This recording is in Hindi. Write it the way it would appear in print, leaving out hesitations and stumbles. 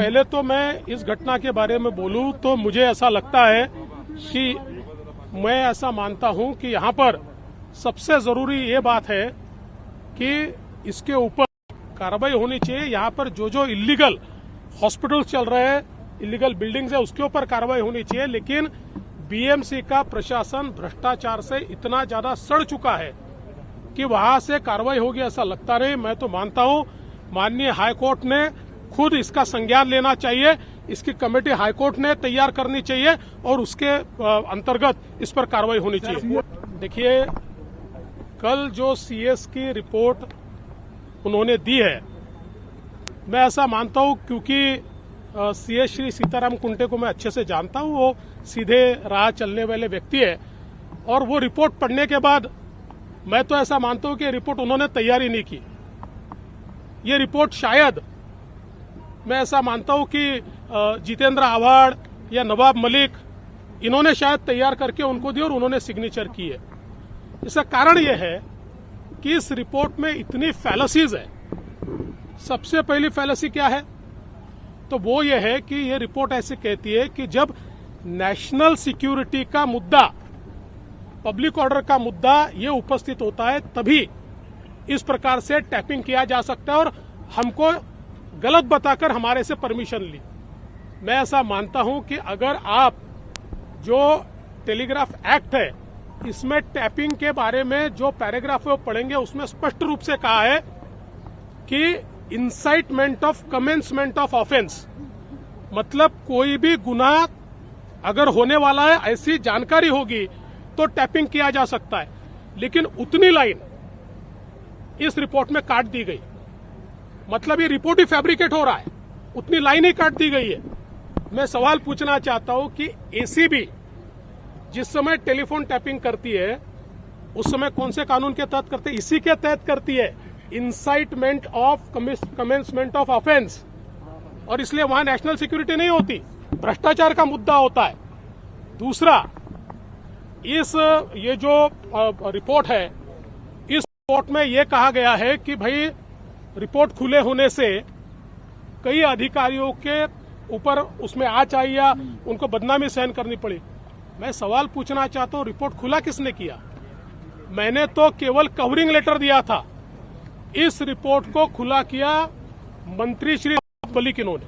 पहले तो मैं इस घटना के बारे में बोलूं तो मुझे ऐसा लगता है कि मैं ऐसा मानता हूं कि यहां पर सबसे जरूरी ये बात है कि इसके ऊपर कार्रवाई होनी चाहिए। यहां पर जो इलीगल हॉस्पिटल चल रहे हैं, इलीगल बिल्डिंग्स है, उसके ऊपर कार्रवाई होनी चाहिए। लेकिन बीएमसी का प्रशासन भ्रष्टाचार से इतना ज्यादा सड़ चुका है कि वहां से कार्रवाई होगी ऐसा लगता नहीं। मैं तो मानता हूं माननीय हाईकोर्ट ने खुद इसका संज्ञान लेना चाहिए, इसकी कमेटी हाईकोर्ट ने तैयार करनी चाहिए और उसके अंतर्गत इस पर कार्रवाई होनी चाहिए। देखिए, कल जो सीएस की रिपोर्ट उन्होंने दी है, मैं ऐसा मानता हूं क्योंकि सीएस श्री सीताराम कुंटे को मैं अच्छे से जानता हूं, वो सीधे राह चलने वाले व्यक्ति है और वो रिपोर्ट पढ़ने के बाद मैं तो ऐसा मानता हूं कि रिपोर्ट उन्होंने तैयारी नहीं की। ये रिपोर्ट शायद मैं ऐसा मानता हूं कि जितेंद्र आव्हाड या नवाब मलिक इन्होंने शायद तैयार करके उनको दी और उन्होंने सिग्नेचर की है। इसका कारण यह है कि इस रिपोर्ट में इतनी फैलसीज है। सबसे पहली फैलसी क्या है तो वो ये है कि ये रिपोर्ट ऐसे कहती है कि जब नेशनल सिक्योरिटी का मुद्दा, पब्लिक ऑर्डर का मुद्दा ये उपस्थित होता है तभी इस प्रकार से टैपिंग किया जा सकता है और हमको गलत बताकर हमारे से परमिशन ली। मैं ऐसा मानता हूं कि अगर आप जो टेलीग्राफ एक्ट है इसमें टैपिंग के बारे में जो पैराग्राफ है वो पढ़ेंगे, उसमें स्पष्ट रूप से कहा है कि incitement of commencement of offence, मतलब कोई भी गुनाह अगर होने वाला है ऐसी जानकारी होगी तो टैपिंग किया जा सकता है। लेकिन उतनी लाइन इस रिपोर्ट में काट दी गई, मतलब ये रिपोर्ट ही फैब्रिकेट हो रहा है, उतनी लाइन ही काट दी गई है। मैं सवाल पूछना चाहता हूं कि एसीबी जिस समय टेलीफोन टैपिंग करती है उस समय कौन से कानून के तहत करती है? इसी के तहत करती है, incitement of commencement of offence, और इसलिए वहां नेशनल सिक्योरिटी नहीं होती, भ्रष्टाचार का मुद्दा होता है। दूसरा, ये जो रिपोर्ट है, इस रिपोर्ट में यह कहा गया है कि भाई रिपोर्ट खुले होने से कई अधिकारियों के ऊपर उसमें आँच आई या उनको बदनामी सहन करनी पड़ी। मैं सवाल पूछना चाहता हूं, रिपोर्ट खुला किसने किया? मैंने तो केवल कवरिंग लेटर दिया था। इस रिपोर्ट को खुला किया मंत्री श्री मलिक इन्होंने।